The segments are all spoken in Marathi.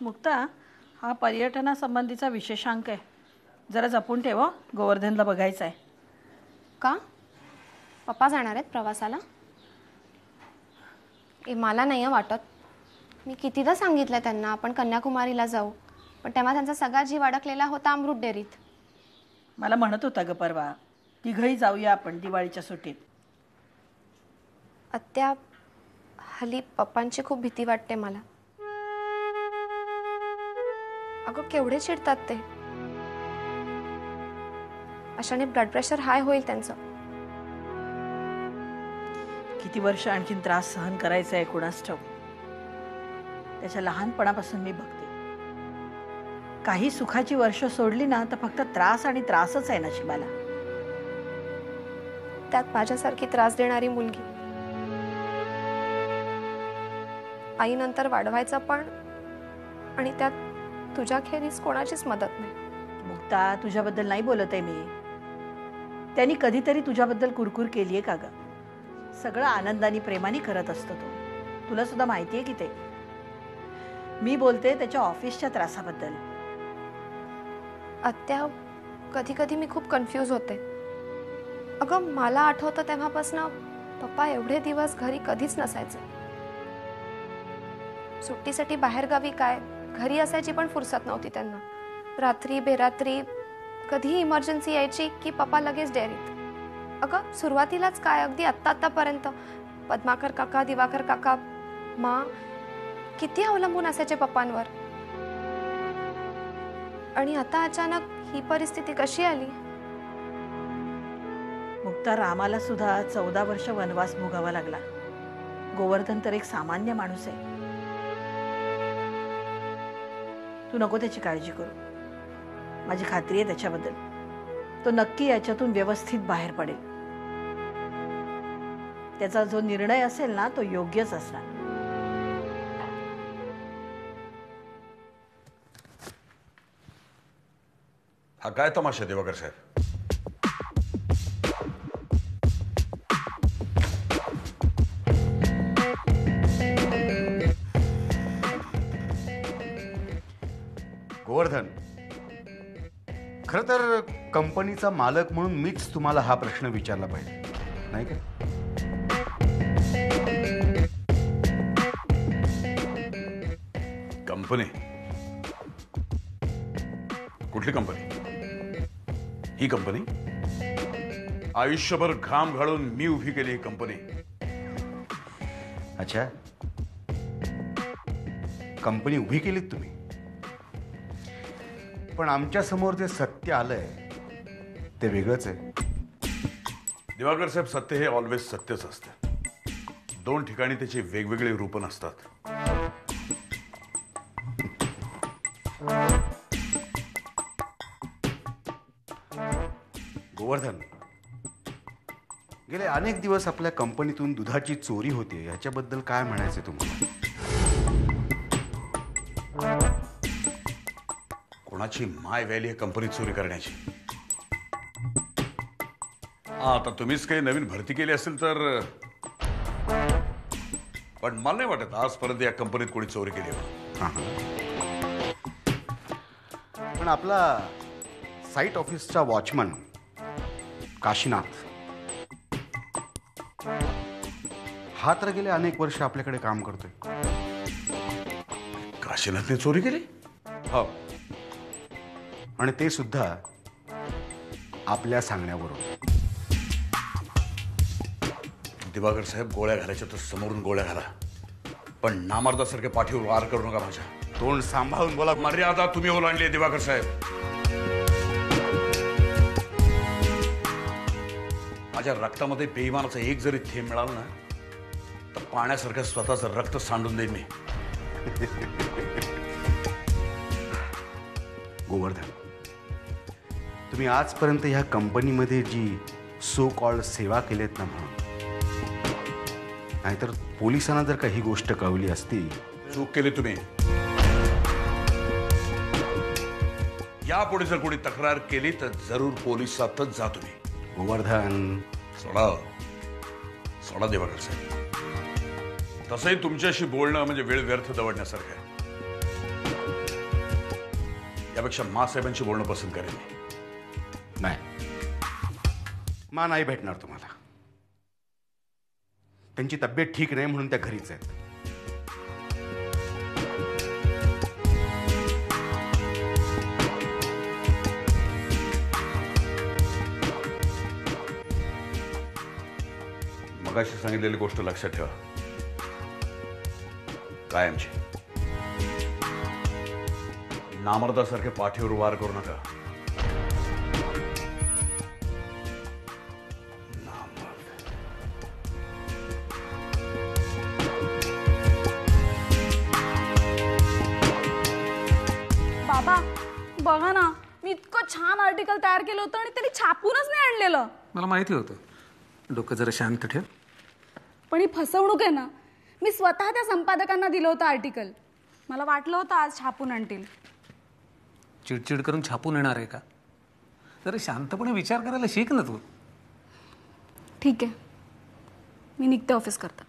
मुक्ता, हा पर्यटनासंबंधीचा विशेषांक आहे. जरा जपून ठेव. गोवर्धनला बघायचं आहे. का? पप्पा जाणार आहेत प्रवासाला? मला नाही वाटत. मी कितीदा सांगितलं त्यांना आपण कन्याकुमारीला जाऊ, पण तेव्हा त्यांचा सगळा जीव अडकलेला होता अमृत डेअरीत. मला म्हणत होता ग परवा, तिघही जाऊया आपण दिवाळीच्या सुट्टीत. आत्या, हल्ली पप्पांची खूप भीती वाटते मला. अगं केवढे चिडतात ते. अशाने ब्लड प्रेशर हाय होईल त्यांचं. किती वर्ष आणखीन त्रास सहन करायचा आहे कुणास ठाऊक. त्याच्या लहानपणापासून मी बघते, काही सुखाची वर्ष सोडली ना तर फक्त त्रास आणि त्रासच आहे नशिबाला. त्यात माझ्यासारखी त्रास देणारी मुलगी. आईनंतर वाढवायचं पण, आणि त्यात तुझ्या खेरीज कोणाचीच मदत नाही. मुक्ता, तुझ्याबद्दल नाही बोलत आहे मी. त्यांनी कधीतरी तुझ्याबद्दल कुरकुर केलीये का ग? सगळं आनंदाने प्रेमाने करत असतो तो. तुला सुद्धा माहिती आहे की ते. मी बोलते त्याच्या ऑफिसच्या त्रासाबद्दल. आत्या, कधी कधी मी खूप कन्फ्यूज होते. अगं मला आठवतं तेव्हापासून पप्पा एवढे दिवस घरी कधीच नसायचे. सुट्टीसाठी बाहेरगावी काय, घरी असायची पण फुरसत नव्हती त्यांना. रात्री बेरात्री कधीही इमर्जन्सी यायची की पप्पा लगेच डेअरीत. अगं सुरुवातीलाच काय, अगदी आत्तापर्यंत पद्माकर काका, दिवाकर काका, मा किती अवलंबून असायचे पप्पांवर. आणि आता अचानक ही परिस्थिती कशी आली? मुक्ता, रामाला सुद्धा 14 वर्ष वनवास भोगावा लागला. गोवर्धन तर एक सामान्य माणूस आहे. तू नको त्याची काळजी करू. माझी खात्री आहे त्याच्याबद्दल. तो नक्की याच्यातून व्यवस्थित बाहेर पडेल. त्याचा जो निर्णय असेल ना तो योग्यच असणार. हा काय तमाशा दिवाकर साहेब? गोवर्धन, खरं तर कंपनीचा मालक म्हणून मीच तुम्हाला हा प्रश्न विचारला पाहिजे, नाही का? कंपनी? कुठली कंपनी? ही कंपनी आयुष्यभर घाम घालून मी उभी केली ही कंपनी. अच्छा, कंपनी उभी केलीत तुम्ही, पण आमच्या समोर जे सत्य आलंय ते वेगळंच आहे. दिवाकर साहेब, सत्य हे ऑलवेज सत्यच असतं. दोन ठिकाणी त्याची वेगवेगळी रूप नसतात. गोवर्धन, गेले अनेक दिवस आपल्या कंपनीतून दुधाची चोरी होते, याच्याबद्दल काय म्हणायचं तुम्हाला? कोणाची माय व्हॅली आहे कंपनीत चोरी करण्याची? आता तुम्हीच काही नवीन भरती केली असेल तर, पण मला नाही वाटत आजपर्यंत या कंपनीत कोणी चोरी केली हो. पण आपला साईट ऑफिसचा वॉचमन काशीनाथ, हा तर गेले अनेक वर्ष आपल्याकडे काम करतोय. काशीनाथने चोरी केली? हो, आणि ते सुद्धा आपल्या सांगण्यावरून. दिवाकर साहेब, गोळ्या घालायच्या तर समोरून गोळ्या घाला, पण नामर्दासारखे पाठीवर वार करू नका. माझ्या तोंड सांभाळून बोला. मर्यादा तुम्ही ओलांडली दिवाकर साहेब. माझ्या रक्तामध्ये बेईमानाचं एक जरी थेंब मिळालं ना तर पाण्यासारखं स्वतःचं रक्त सांडून देईन मी. गोवर्धन, तुम्ही आजपर्यंत ह्या कंपनीमध्ये जी सो कॉल्ड सेवा केलीत ना, म्हणून, नाहीतर पोलिसांना जर काही गोष्ट कळवली असती. चूक केली तुम्ही. यापुढे जर कोणी तक्रार केली तर जरूर पोलिसातच जा तुम्ही. गोवर्धन, सोडा सोडा दिवाकर साहेब. तसंही तुमच्याशी बोलणं म्हणजे वेळ व्यर्थ दवडण्यासारखं आहे. यापेक्षा मासाहेबांशी बोलणं पसंत करेन मी. नाही, मा नाही भेटणार तुम्हाला. त्यांची तब्येत ठीक नाही म्हणून त्या घरीच आहेत. मगाशी सांगितलेली गोष्ट लक्षात ठेवा, कायमची. नामर्दासारखे पाठीवर वार करू नका. बाबा बघा ना, मी इतकं छान आर्टिकल तयार केलं होतं आणि त्यांनी छापूनच नाही आणलेलं. मला माहिती होतं. डोकं जरा शांत ठेव. पण ही फसवणूक आहे ना. मी स्वतः त्या संपादकांना दिलं होतं आर्टिकल. मला वाटलं होतं आज छापून आणतील. चिडचिड करून छापून येणार आहे का? जरा शांतपणे विचार करायला शिक ना तू. ठीक आहे, मी निघते ऑफिस करता.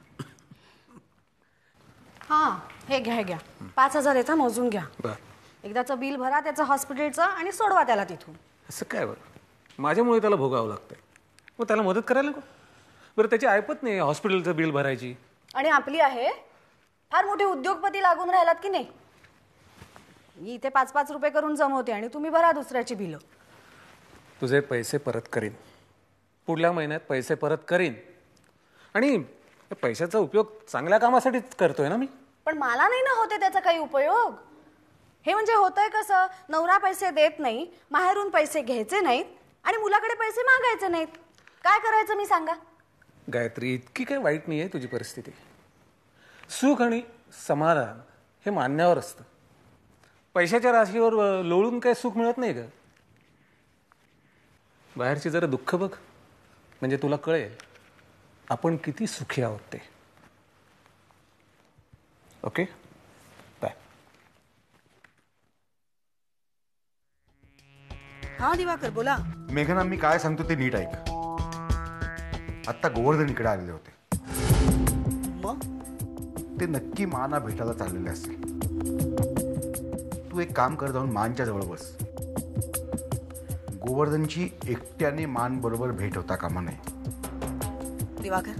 हां, हे घ्या, हे घ्या. 5,000 याचा मोजून घ्या. बरं, एकदाचं बिल भरा त्याचं हॉस्पिटलचं आणि सोडवा त्याला तिथून. असं काय बरं? माझ्यामुळे त्याला भोगावं लागतंय. मग त्याला मदत करायला नको? बरं, त्याची ऐपत नाही हॉस्पिटलचं बिल भरायची. आणि आपली आहे. फार मोठे उद्योगपती लागून राहिलात की नाही? मी इथे 5-5 रुपये करून जमवते आणि तुम्ही भरा दुसऱ्याची बिलं. तुझे पैसे परत करीन. पुढल्या महिन्यात पैसे परत करीन. आणि पैशाचा उपयोग चांगल्या कामासाठीच करतोय ना मी. पण मला नाही ना होते त्याचा काही उपयोग. हे म्हणजे होतंय कसं, नवरा पैसे देत नाही, माहेरून पैसे घ्यायचे नाहीत आणि मुलाकडे पैसे मागायचे नाहीत. काय करायचं मी सांगा? गायत्री, इतकी काही वाईट नाही आहे तुझी परिस्थिती. सुख आणि समाधान हे मान्यावर असतं. पैशाच्या राशीवर लोळून काही सुख मिळत नाही का? बाहेरची जरा दुःख बघ, म्हणजे तुला कळेल आपण किती सुखी आहोत ते. Okay, bye. हा दिवाकर, बोला. मेघना, मी काय सांगतो ते नीट ऐक. आत्ता गोवर्धन इकडे आलेले होते. मग ते नक्की माना भेटायला चाललेले असतील. तू एक काम कर, जाऊन मानच्या जवळ बस. गोवर्धनची एकट्याने मान बरोबर भेट होता कामा नये. दिवाकर,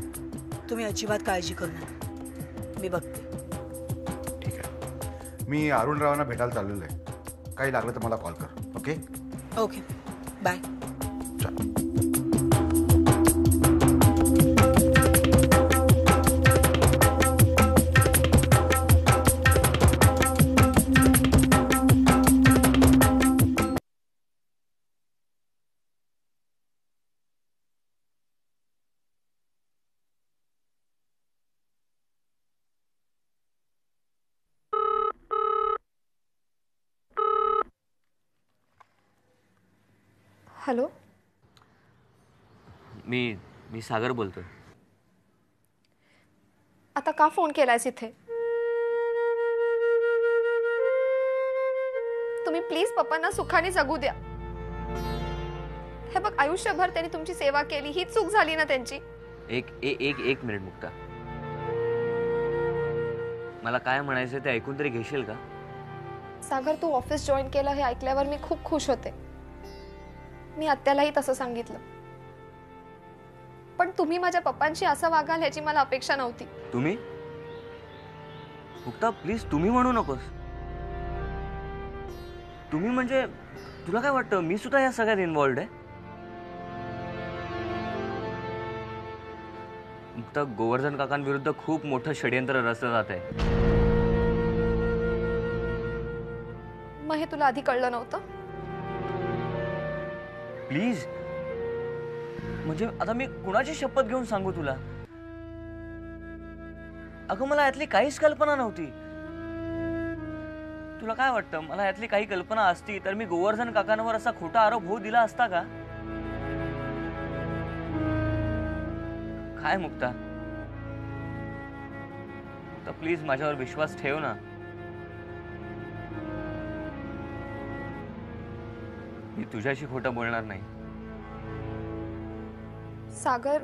तुम्ही अजिबात काळजी करू नका, मी बघते. ठीक आहे, मी अरुणरावांना भेटायला चाललेलो आहे. काही लागलं तर मला कॉल कर. Okay okay, bye. चल. हॅलो, मी सागर बोलतोय. आता का फोन केलायस इथे? तुम्ही प्लीज पप्पांना सुखाने जगू द्या. हे बघ, आयुष्यभर त्यांनी तुमची सेवा केली, ही चूक झाली ना त्यांची. एक मिनिट मुक्ता, मला काय म्हणायचं ते ऐकून तरी घेशील का? सागर, तू ऑफिस जॉईन केलं हे ऐकल्यावर मी खूप खुश होते. मी आत्यालाही तसं सांगितलं. पण तुम्ही माझ्या पप्पांशी असं वागाल ह्याची मला अपेक्षा नव्हती. तुम्ही? मुक्ता, प्लीज तुम्ही म्हणू नकोस. तुम्ही म्हणजे तुला काय वाटतं मी सुद्धा या सगळ्यात इन्व्हॉल्ड आहे? मुक्ता, गोवर्धन काकांविरुद्ध खूप मोठं षडयंत्र रचलं जात आहे. मग हे तुला आधी कळलं नव्हतं? प्लीज, म्हणजे आता मी कुणाची शपथ घेऊन सांगू तुला? अगं, मला यातली काहीच कल्पना नव्हती. तुला काय वाटतं, मला यातली काही कल्पना असती तर मी गोवर्धन काकांवर असा खोटा आरोप होऊ दिला असता का? काय मुक्ता, तर प्लीज माझ्यावर विश्वास ठेव ना. मी तुझ्याशी खोटं बोलणार नाही. सागर,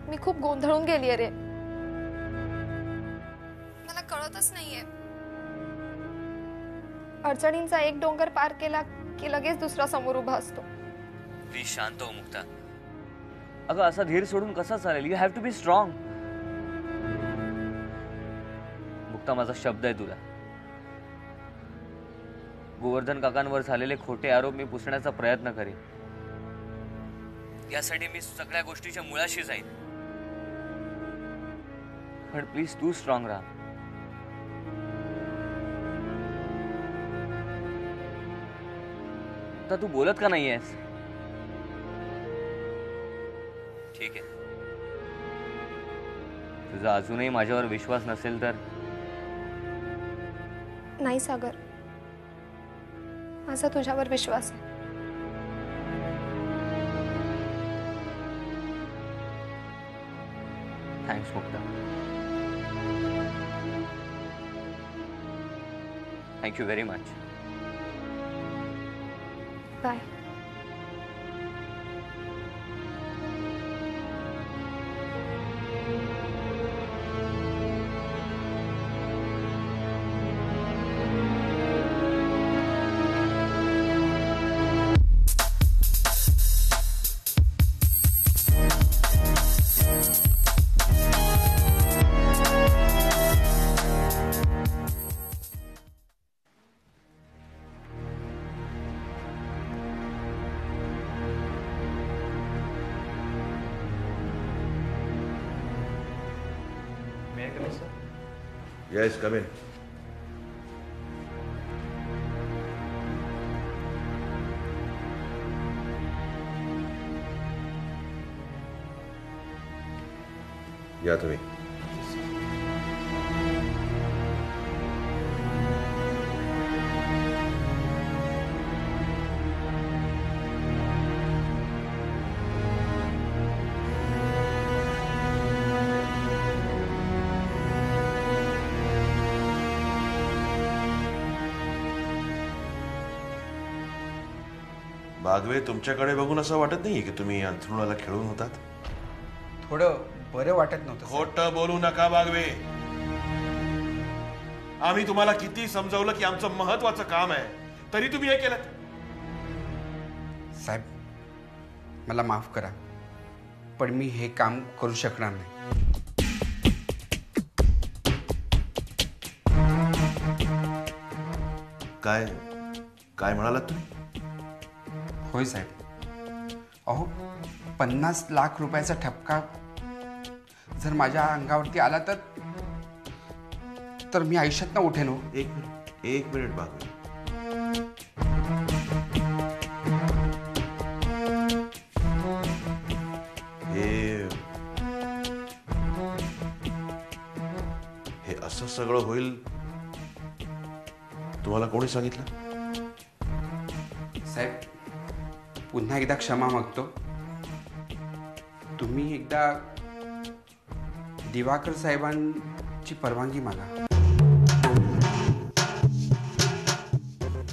मी खूप गोंधळून गेलीये रे. मला कळतच नाहीये. अडचणींचा एक डोंगर पार केला की लगेच दुसरा समोर उभा असतो. प्लीज शांत हो मुक्ता. अगं असा धीर सोडून कसं चालेल? You have to be strong. Mukta, माझा शब्द आहे तुला. गोवर्धन काकांवर झालेले खोटे आरोप मी पुसण्याचा प्रयत्न करेन. यासाठी मी सगळ्या गोष्टीच्या मुळाशी जाईन. पण प्लीज तू स्ट्रॉंग राहा. आता तू बोलत का नाहीयेस? ठीक आहे, तुझा अजूनही माझ्यावर विश्वास नसेल तर नाही सागर, माझा तुझ्यावर विश्वास आहे. Thanks Mukta. Thank you very much. Bye. Yes, come in. या तुम्ही. बागवे, तुमच्याकडे बघून असं वाटत नाहीये की तुम्ही अंथरुणाला खेळून होतात? थोडं बरं वाटत नव्हतं. खोटं बोलू नका बागवे. आम्ही तुम्हाला किती समजावलं की आमचं महत्वाचं काम आहे, तरी तुम्ही हे केलं. साहेब, मला माफ करा, पण मी हे काम करू शकणार नाही. काय काय म्हणालात तुम्ही? होय साहेब. अहो, 50 लाख रुपयाचा ठपका जर माझ्या अंगावरती आला तर मी आयुष्यात ना उठेन हो. एक मिनिट बागवे. हे असं सगळं होईल तुम्हाला कोणी सांगितलं? साहेब, पुन्हा एकदा क्षमा मागतो. तुम्ही एकदा दिवाकर साहेबांची परवानगी मागा.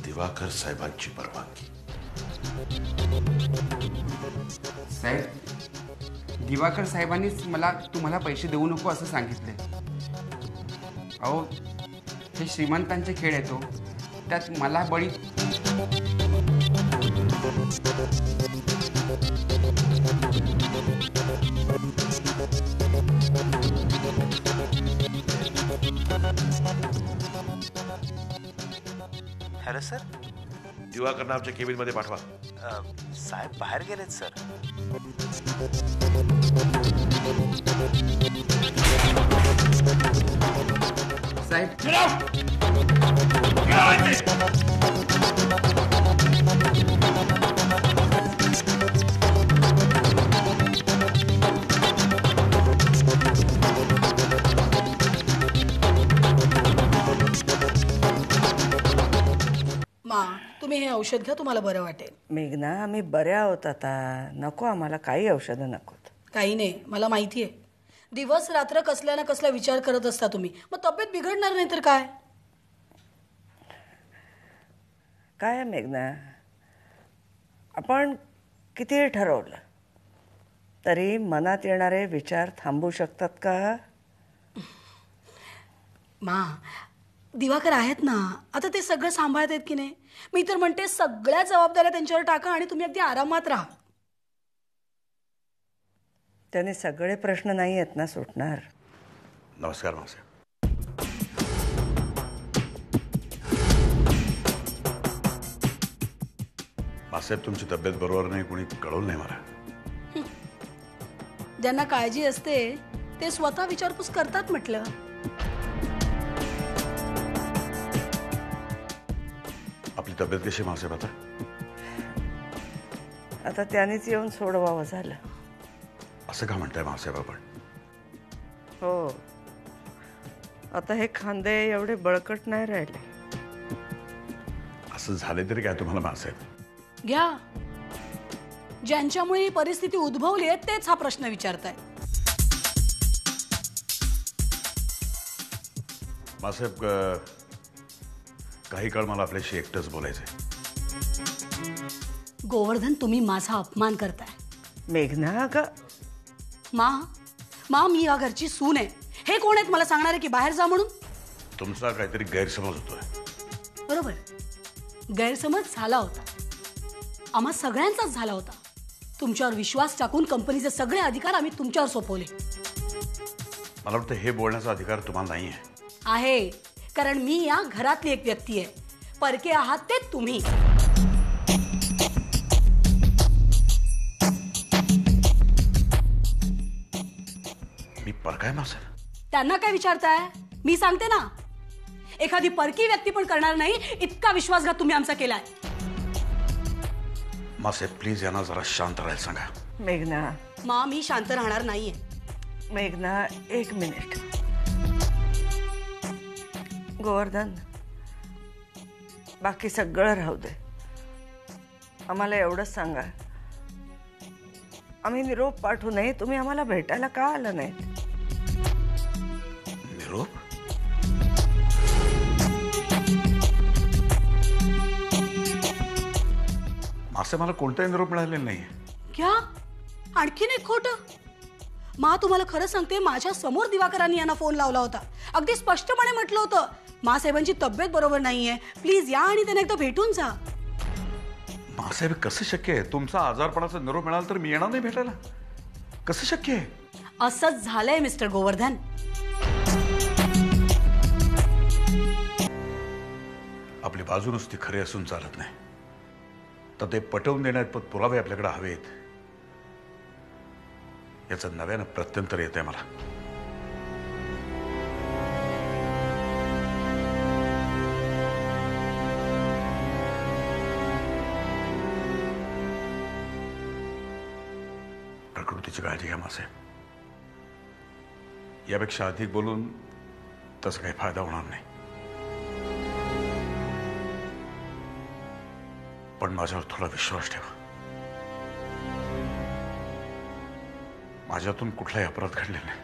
दिवाकर साहेबांची परवानगी? साहेब, दिवाकर साहेबांनीच मला तुम्हाला पैसे देऊ नको असं सांगितले. अहो, हे श्रीमंतांचे खेळ येतो, त्यात मला बळी. Hello sir. दिवाकरना आमच्या केबिन मध्ये पाठवा. साहेब बाहेर गेलेत सर. साहेब, तुम्ही हे औषध घ्या, तुम्हाला बरं वाटेल. मेघना, आम्ही बऱ्या आहोत आता. नको, आम्हाला काही औषधं नकोत. काही नाही, मला माहिती आहे. दिवस रात्र कसल्या ना कसला विचार करत असता तुम्ही, मग तब्येत बिघडणार नाही तर काय? काय मेघना, आपण कितीही ठरवलं तरी मनात येणारे विचार थांबू शकतात का? मा, दिवाकर आहेत ना, आता ते सगळं सांभाळत आहेत की नाही. मी तर म्हणते सगळ्या जबाबदाऱ्या त्यांच्यावर टाका आणि तुम्ही अगदी आरामात राहा. त्याने सगळे प्रश्न नाही आहेत ना सुटणार. नमस्कार मावसाहेब. मावसाहेब तुमची तब्येत बरोबर नाही, कोणी कळवलं नाही मला. ज्यांना काळजी असते ते स्वतः विचारपूस करतात म्हटलं. आपली तब्येत कशी मावसाहेब आता? आता त्यानेच येऊन सोडवावं झालं. असं का म्हणताय मावसाहेब आपण? हो, आता हे खांदे एवढे बळकट नाही राहिले. असं झाले तरी काय तुम्हाला मावसाहेब? घ्या, ज्यांच्यामुळे ही परिस्थिती उद्भवली आहे तेच हा प्रश्न विचारताय. मावसाहेब काही काळ मला आपल्याशी एकटंच बोलायचंय. गोवर्धन, तुम्ही माझा अपमान करताय. मेघना का मा मी या घरची सून आहे. हे कोण आहेत मला सांगणार आहे की बाहेर जा म्हणून? तुमचा काहीतरी गैरसमज होतोय. बरोबर, गैरसमज झाला होता, आम्हा सगळ्यांचाच झाला होता. तुमच्यावर विश्वास टाकून कंपनीचे सगळे अधिकार आम्ही तुमच्यावर सोपवले. मला वाटतं हे बोलण्याचा अधिकार तुम्हाला नाही आहे, कारण मी या घरातली एक व्यक्ती आहे. परके आहात ते तुम्ही. मी परकाय मावसाहेब? त्यांना काय विचारताय? मी सांगते ना, एखादी परकी व्यक्ती पण करणार नाही इतका विश्वासघात तुम्ही आमचा केलाय. मावसाहेब प्लीज यांना जरा शांत राहायला सांगा. मेघना, मी शांत राहणार नाहीये. मेघना, एक मिनिट. गोवर्धन, बाकी सगळं राहू दे. आम्हाला एवढंच सांगा, आम्ही निरोप पाठवू नये, तुम्ही आम्हाला भेटायला का आलं नाहीत? निरोप? मावसाहेब मला कोणताही निरोप मिळालेला नाहीये. घ्या, आणखीन एक खोटं. तुम्हाला खरं सांगते, माझ्या समोर दिवाकरांनी यांना फोन लावला होता. अगदी स्पष्टपणे म्हटलं होतं, साहेबांची तब्येत बरोबर नाहीये, प्लीज या आणि त्यांना एकदा भेटून जा. मावसाहेब कसं शक्य आहे? तुमचा आजारपणाचा निरोप मिळाला तर मी येणार नाही भेटायला? कसं शक्य आहे? असंच झालंय मिस्टर गोवर्धन. आपली बाजू नुसती खरी असून चालत नाही, तर ते पटवून देण्यात पुरावे आपल्याकडे हवेत. याचं नव्यानं प्रत्यंतर येत आहे मला. प्रकृतीची काळजी घ्या मावसाहेब. यापेक्षा अधिक बोलून तसा काही फायदा होणार नाही. पण माझ्यावर थोडा विश्वास ठेवा. माझ्यातून कुठलाही अपराध घडलेला नाही.